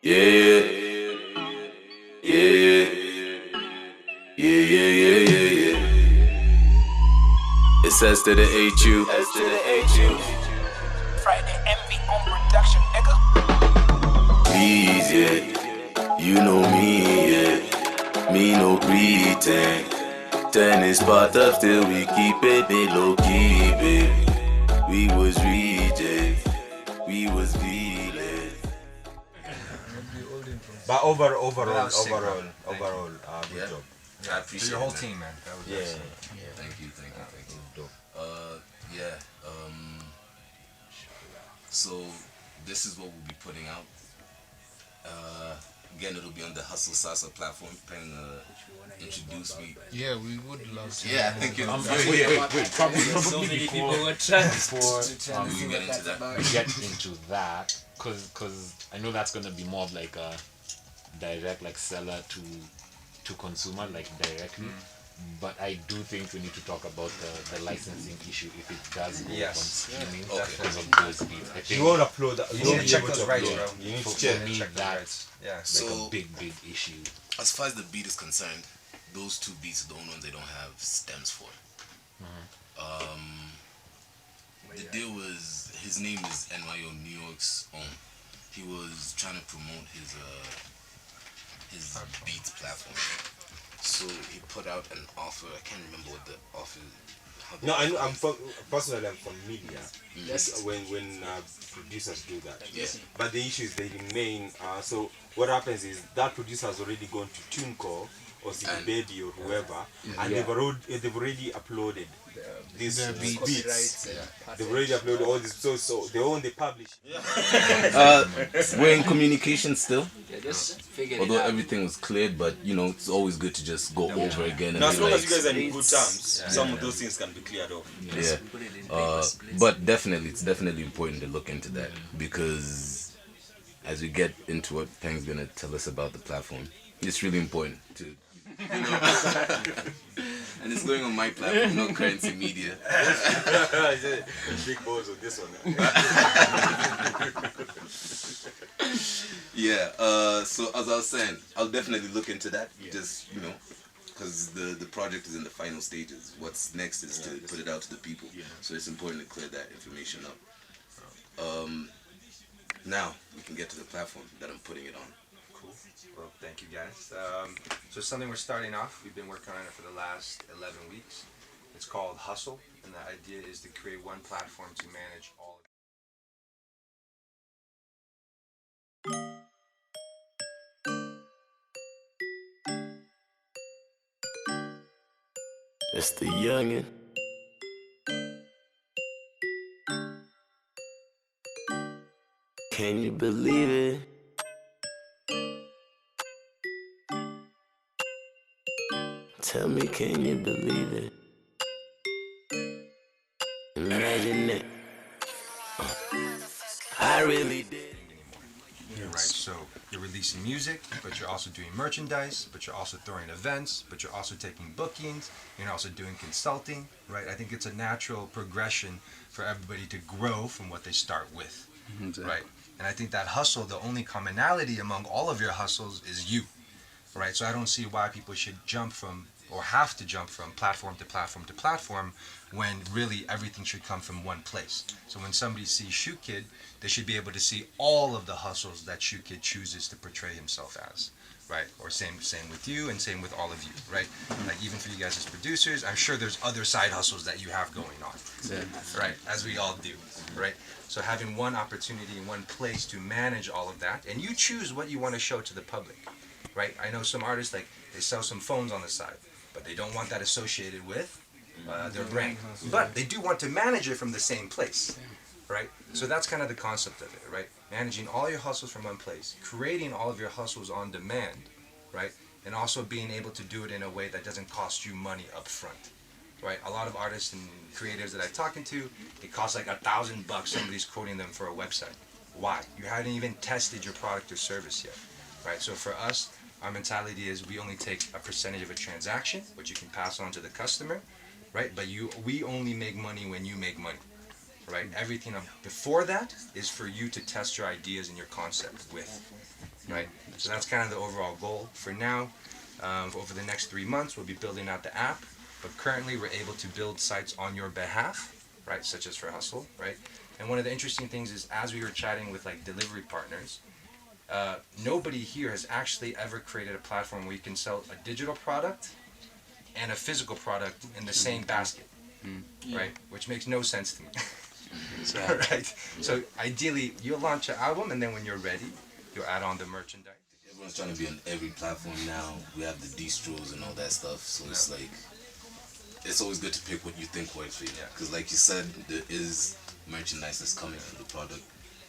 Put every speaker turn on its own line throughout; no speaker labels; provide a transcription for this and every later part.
Yeah, yeah, yeah, yeah, yeah, yeah, yeah, yeah. It's S to the HU. S to the HU.
Friday Envy on production, nigga.
Please, yeah. You know me, yeah. Me no pretend. Tennis part up, still we keep it low key, baby. We was rejects. We was feeling.
But overall,
That was sick,
good
Yeah.
job.
I appreciate
your whole
it, man.
team, man. That was
Yeah.
excellent.
Thank you.
Dope.
Yeah. So this is what we'll be putting out. Again, it'll be on the Hustlesasa platform. Paying introduce me.
Yeah, we would love to.
Yeah, I think
know more.
Wait. Probably
So many
before
people were trying
before
to try to
we
see
get
what
into
that's
that.
about.
we get into that because I know that's gonna be more of like a direct like seller to consumer like directly. But I do think we need to talk about the licensing issue if it does go
Yes.
on streaming
Okay.
because of those beats. I think
you won't upload that.
You
won't
need to
be
check
able
those
to
rights,
upload.
bro.
You need
for
to check.
me
Check the
that's
rights. Yeah.
like
So
a big issue.
as far as the beat is concerned, those two beats are the only ones they don't have stems for. The deal was his name is NYO, New York's own. He was trying to promote his beats platform. So he put out an offer. I can't remember what the offer. how the
No, I know.
offer
I'm from personally. I'm from media.
Yes.
When producers do that.
Yeah.
But the issue is they remain. So what happens is that producer has already gone to TuneCore or CD
And-
Baby or whoever, and
Yeah.
they've already uploaded these
Their
beats.
Copyrights and
They've already uploaded all this. So they own. They publish.
We're in communication still,
yeah, just figured
although
it out.
everything was cleared. But you know, it's always good to just go over again and
Now, as
be
long
like,
as you guys are in good
It's-
terms, some of those things can be cleared off.
yeah.
Put it in paper splits.
But definitely, it's definitely important to look into that because as we get into what Peng's gonna tell us about the platform, it's really important to, you know, and it's going on my platform, not Currency Media.
Big balls on this one.
Yeah. So as I was saying, I'll definitely look into that. Just because the project is in the final stages. What's next is to put it out to the people. So it's important to clear that information up. Now we can get to the platform that I'm putting it on.
Cool. Well, thank you guys. So something we're starting off. We've been working on it for the last 11 weeks. It's called Hustle, and the idea is to create one platform to manage all.
It's the youngin'. Can you believe it? Tell me, can you believe it? Imagine it. I really did.
Right. So you're releasing music, but you're also doing merchandise, but you're also throwing events, but you're also taking bookings. You're also doing consulting. Right. I think it's a natural progression for everybody to grow from what they start with. Right. And I think that hustle, the only commonality among all of your hustles is you. Right. So I don't see why people should jump from or have to jump from platform to platform to platform when really everything should come from one place. So when somebody sees Shukid, they should be able to see all of the hustles that Shukid chooses to portray himself as. Right. Or same with you and same with all of you. Right. Like even for you guys as producers, I'm sure there's other side hustles that you have going on. Right. As we all do. Right. So having one opportunity in one place to manage all of that, and you choose what you want to show to the public. Right. I know some artists like they sell some phones on the side, but they don't want that associated with their brand. But they do want to manage it from the same place. Right? So that's kind of the concept of it, right? Managing all your hustles from one place, creating all of your hustles on demand, right? And also being able to do it in a way that doesn't cost you money up front, right? A lot of artists and creatives that I'm talking to, it costs like $1,000. Somebody's quoting them for a website. Why? You haven't even tested your product or service yet, right? So for us, our mentality is we only take a percentage of a transaction, which you can pass on to the customer, right? But we only make money when you make money. Right? Everything before that is for you to test your ideas and your concept with. right? So that's kind of the overall goal for now. Over the next 3 months, we'll be building out the app, but currently we're able to build sites on your behalf, right? Such as for Hustle, right? And one of the interesting things is, as we were chatting with like delivery partners, nobody here has actually ever created a platform where you can sell a digital product and a physical product in the same basket, right? Which makes no sense to me. Right? So ideally, you'll launch an album, and then when you're ready, you'll add on the merchandise.
Everyone's trying to be on every platform now. We have the distros and all that stuff, so it's like it's always good to pick what you think works for you. Because, like you said, there is merchandise that's coming for the product,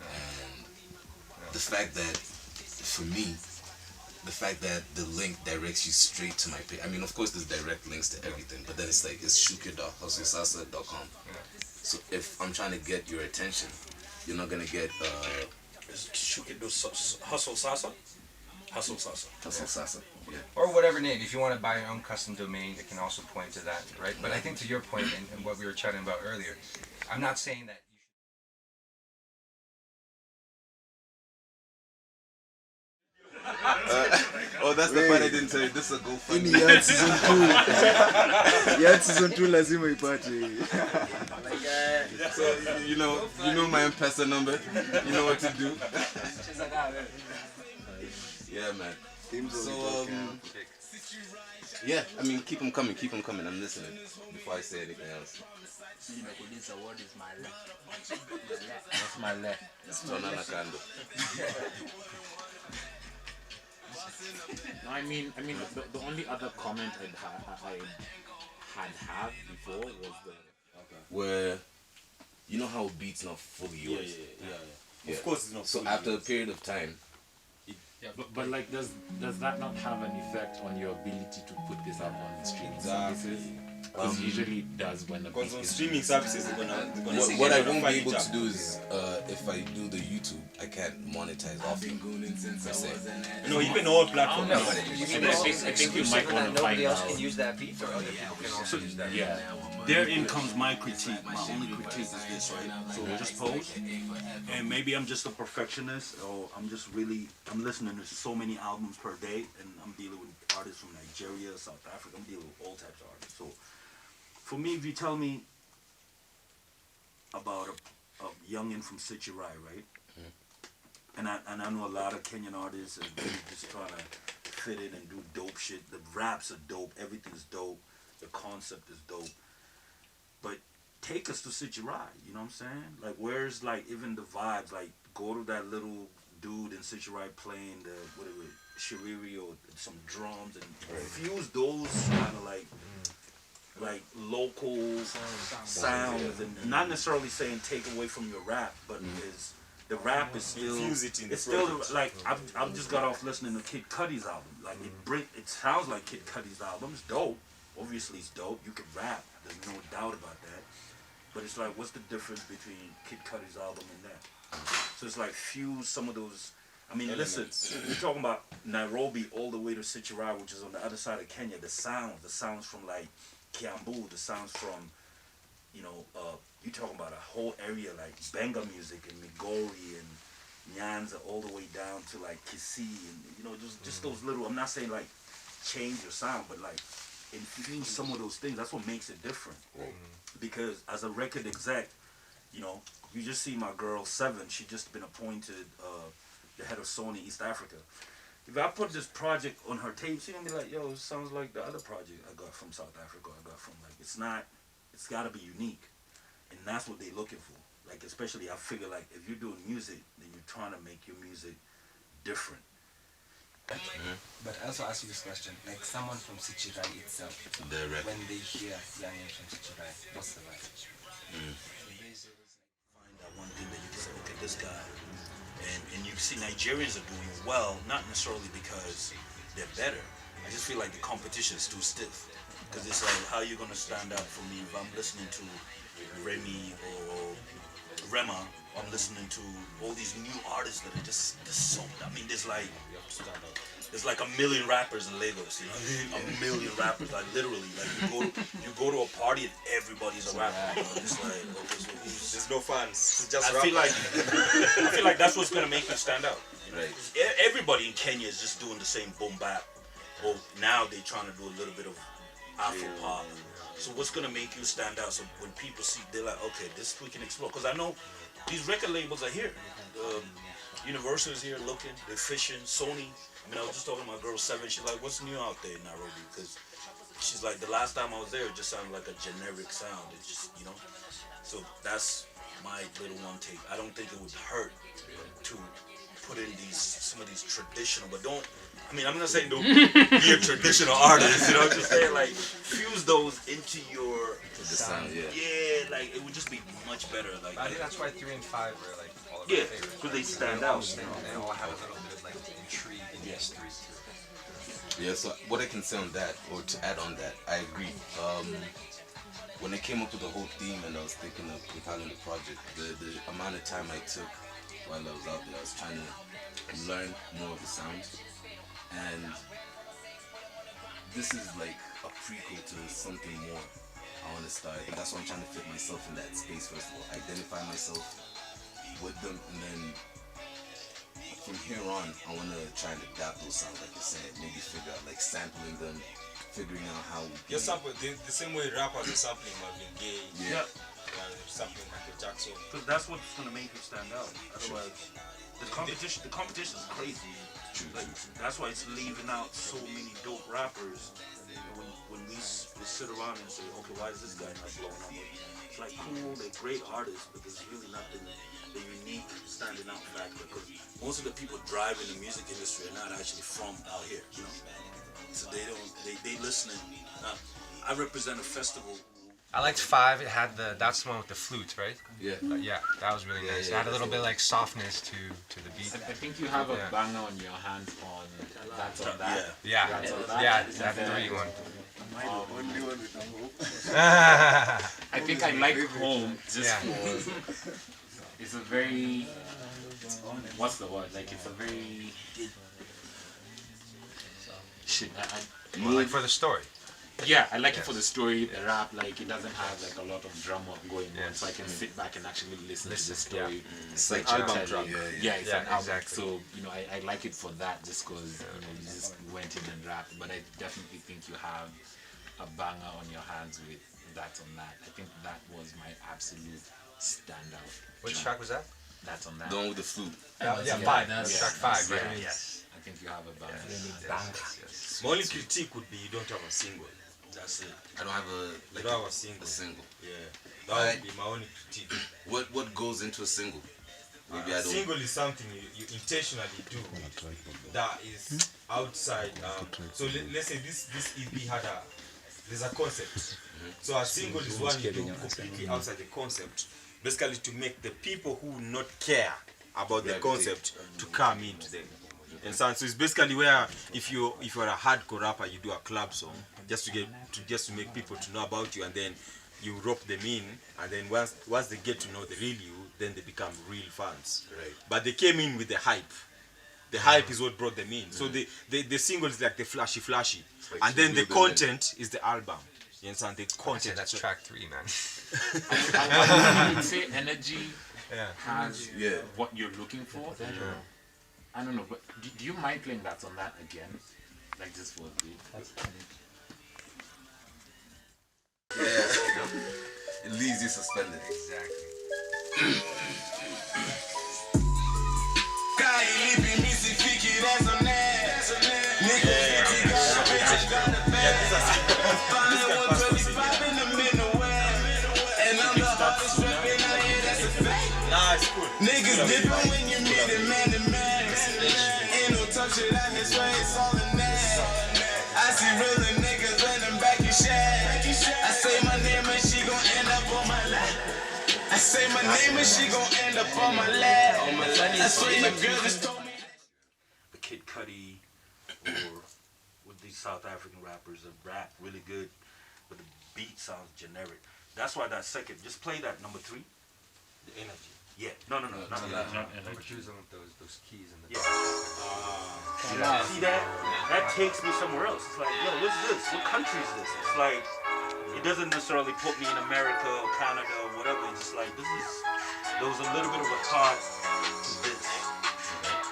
and the fact that, for me, the fact that the link directs you straight to my page. I mean, of course, there's direct links to everything, but then it's like it's shukid.hustlesasa.com. So if I'm trying to get your attention, you're not gonna get
Shukid do Hustlesasa? Hustlesasa.
Hustlesasa. Yeah.
Or whatever name. If you want to buy your own custom domain, it can also point to that, right? But I think to your point and what we were chatting about earlier, I'm not saying that
Oh, that's the part I didn't tell you. This is a GoFundMe.
Ini ya season 2. Ya season 2 lazima ipate.
So you know my M-Pesa number. You know what to do. Yeah, man. So yeah, I mean, keep them coming. I'm listening before I say anything else.
This award is my left.
That's my left.
Turn on a candle.
No, I mean, the only other comment I had before was
Where you know how beats not fully yours.
Yeah. Of course, it's not.
So after a period of time,
but like, does that not have an effect on your ability to put this up on streaming services? Because usually it does when the
Because
beat
on
is
streaming services, they're gonna
what I won't be able to do is if I do the YouTube, I can't monetize off it. Per se.
even all platforms.
I think you might want to find
Nobody else
out.
can use that beat, or other people can also use that.
Yeah.
Therein comes my critique. My only critique is this, right? So just pose, and maybe I'm just a perfectionist, or I'm listening to so many albums per day, and I'm dealing with artists from Nigeria, South Africa. I'm dealing with all types of artists. So for me, if you tell me about a youngin from Sichirai, right? And I know a lot of Kenyan artists and really just trying to fit in and do dope shit. The raps are dope, everything's dope, the concept is dope. But take us to Sichirai, you know what I'm saying? Like, where's like even the vibes? Like, go to that little dude in Sichirai playing the shiriri or some drums and fuse those kind of like local sounds, and not necessarily saying take away from your rap, but is the rap is still
Infuse it in the
it's still
project.
like I've just got off listening to Kid Cudi's album. Like it sounds like Kid Cudi's album. It's dope. Obviously it's dope. You can rap. There's no doubt about that. But it's like, what's the difference between Kid Cudi's album and that? So it's like fuse some of those. I mean, listen, we're talking about Nairobi all the way to Sichirai, which is on the other side of Kenya. The sounds from like Kiambu, the sounds from, you talking about a whole area like Benga music and Migori and Nyanza all the way down to like Kisii and just those little. I'm not saying like change your sound, but like infuse some of those things. That's what makes it different. Because as a record exec, you just see my girl Seven. She just been appointed the head of Sony East Africa. If I put this project on her tape, she's gonna be like, "Yo, it sounds like the other project I got from South Africa. I got from like it's not. It's got to be unique." And that's what they're looking for. Like, especially, I figure, like, if you're doing music, then you're trying to make your music different.
But I also ask you this question, like someone from Sichirai itself, when they hear young men from Sichirai, what's the vibe?
Find that one thing that you can say, okay, this guy. And you see Nigerians are doing well, not necessarily because they're better. I just feel like the competition is too stiff. Because it's like, how are you going to stand out for me if I'm listening to Remy or Rema I'm listening to all these new artists that are just so. I mean, there's like a million rappers in Lagos. You know, what I mean? A million rappers. Like literally, like you go to a party and everybody's a rapper. You know? It's like okay, so who's?
There's no fans. It's just
I feel like that's what's gonna make you stand out. Right. Everybody in Kenya is just doing the same boom bap. Well, now they're trying to do a little bit of Afro pop. So what's gonna make you stand out? So when people see, they're like, okay, this we can explore. Because I know these record labels are here. Universal is here looking. They're fishing. Sony. I mean, I was just talking to my girl Seven. She's like, what's new out there in Nairobi? Because she's like, the last time I was there, it just sounded like a generic sound. It just, you know. So that's my little one take. I don't think it would hurt to put in some of these traditional, but don't. I mean, I'm not saying don't be a traditional artist, you know. Just saying like fuse those into your
sound, yeah.
Yeah, like it would just be much better. Like
I think that's why 3 and 5 were like all of
yeah,
our favorites.
because they stand out.
They all have a little bit of like intrigue in history.
Yeah, so what I can say on that, or to add on that, I agree. When I came up with the whole theme and I was thinking of compiling the project, the amount of time I took while I was out there, I was trying to learn more of the sounds. And this is like a prequel to something more I want to start. And that's why I'm trying to fit myself in that space first of all. Identify myself with them, and then from here on, I want to try and adapt those sounds like you said. Maybe figure out like sampling them, figuring out how we
Your sample, the same way rappers are sampling Marvin Gaye.
Yeah.
Sampling Michael Jackson.
Because that's what's gonna make you stand out. Otherwise, the competition is crazy. Like, that's why it's leaving out so many dope rappers. When we sit around and say, okay, why is this guy not blowing up? It's like cool, they're great artists, but there's really nothing the unique standing out factor. Because most of the people driving the music industry are not actually from out here, you know. So they listening. I represent a festival.
I liked 5. It had that's the one with the flute, right?
Yeah.
Yeah, that was really nice. It had a little bit like softness to the beat.
I think you have a banger on your hands on That's on That.
Yeah, that 3 one.
I think I like Home just for it's a very what's the word? Like it's a very shit.
Like for the story.
Yeah, I like it for the story, the rap, like it doesn't have like a lot of drama going on, so I can sit back and actually listen to the story.
Yeah.
It's like
album
drop.
Yeah, it's an album.
Exactly.
So, you know, I like it for that just because, you know, you just went in and rapped. But I definitely think you have a banger on your hands with That's on That. I think that was my absolute standout.
Which track was that?
That's on That.
The one with the flute.
Yeah, 5. That's track 5, right?
Yes. I think you have a banger.
Yes.
My only critique would be you don't have a single.
That's it.
I don't have
You don't have a single.
a single.
Yeah. That would be my only critique.
What goes into a single? Maybe I
A
don't.
single is something you intentionally do that is outside. So let's say this EP there's a concept. So a single is one you do completely outside the concept, basically to make the people who not care about the concept to come into them. And so it's basically where if you're a hardcore rapper, you do a club song just to make people to know about you, and then you rope them in, and then once they get to know the real you, then they become real fans.
Right.
But they came in with the hype. The hype is what brought them in. So the single is like the flashy,
Like
and then the
you build them
content is the album. You understand? The content.
That's track 3, man.
I would say energy has
Yeah.
what you're looking for. I don't know, but do you mind playing That's on That again? Like just for a bit?
Yeah. It leaves you suspended.
Exactly.
Niggas different when you meet a man to man. Ain't no tough shit out this way, it's all in that. I see real niggas let them back in shag. I say my name and she gon' end up on my lap. I say my name and she gon' end up on my lap. I swear your girl just told me.
The Kid Cudi or with these South African rappers that rap really good, but the beat sounds generic. That's why that second, just play that number 3.
The energy.
Yeah. No, not that.
Number 2 is the one with those keys in the
Yeah. See that? That takes me somewhere else. It's like, yo, what's this? What country is this? It's like, it doesn't necessarily put me in America or Canada or whatever. It's just like, there was a little bit of a thought to this.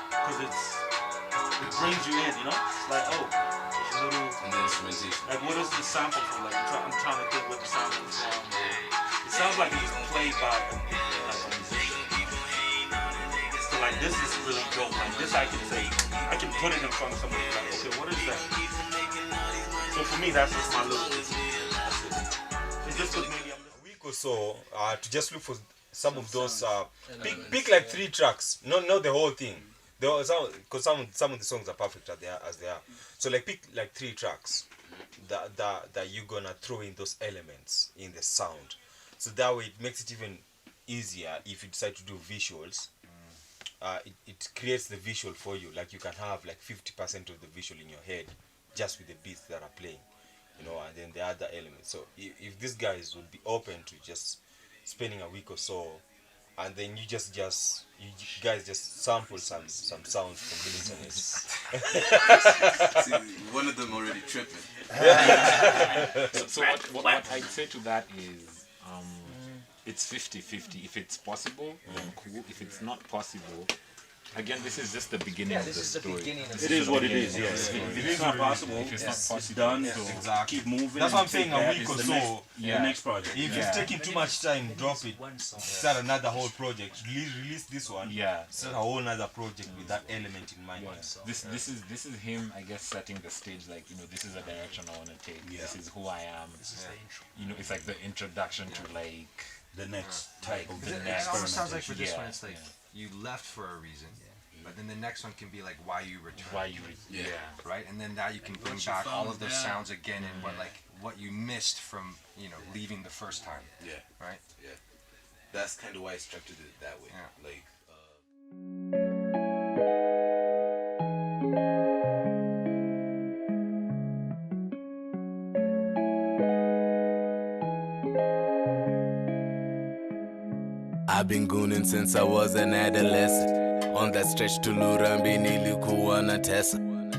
Because it brings you in, you know? It's like, oh, there's a little...
And the instrumentation.
Like, what is the sample from? Like, I'm trying to think what the sample is from. It sounds like it's played by a musician. So, like, this is really dope. Like, this I can say, I can put it in front of somebody. Like, okay, what is that? So, for me, that's just my little... That's it. It's just because maybe I'm...
A week or so to just look for some of those... pick like 3 tracks. Not the whole thing. Because some of the songs are perfect as they are. So like pick like 3 tracks that you're gonna throw in those elements in the sound. So that way it makes it even easier if you decide to do visuals. It creates the visual for you. Like you can have like 50% of the visual in your head just with the beats that are playing, you know, and then the other elements. So if these guys would be open to just spending a week or so, and then you guys just sample some sounds from the internet.
See, one of them already tripping.
So what I'd say to that is it's 50-50. If it's possible, then cool. If it's not possible, again, this is just the beginning of the story.
It is what it is, yes. If it's not possible,
if it's not possible,
it's done,
so
exactly. Keep moving.
That's what I'm saying, a week or so.
The next project.
If it's taking too much time, drop it. Start another whole project. Release this one.
Yeah.
Start a whole other project with that element in mind.
This is him, I guess, setting the stage. Like, you know, this is a direction I want to take. This is who I am. You know, it's like the introduction to like
the next type of
It almost sounds like for this one, it's like you left for a reason. But then the next one can be like why you returned. Right? And then now you can bring back all of those sounds again and what you missed from, you know, leaving the first time.
Yeah.
Right?
Yeah. That's kind of why I structured it that way.
Yeah.
Like, I've been gooning since I was an adolescent. On that stretch to Lurambi nilikuwa Tessa.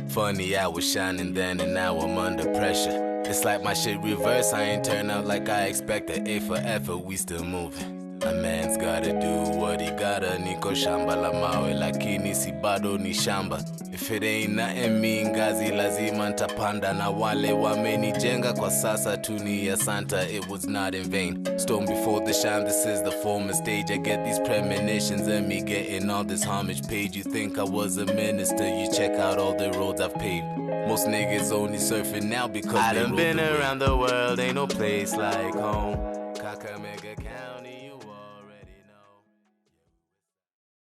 Funny, I was shining then and now I'm under pressure. It's like my shit reverse, I ain't turn out like I expected. A for effort, we still moving. A man's gotta do what he gotta. Niko shamba la mawe lakini si bado ni shamba. If it ain't nothing me ngazi lazima ntapanda. Na wale wamenijenga kwa sasa tuni ya Santa. It was not in vain. Storm before the shine, this is the former stage. I get these premonitions and me getting all this homage paid. You think I was a minister, you check out all the roads I've paved. Most niggas only surfing now because I done been around the world, ain't no place like home. Kakamega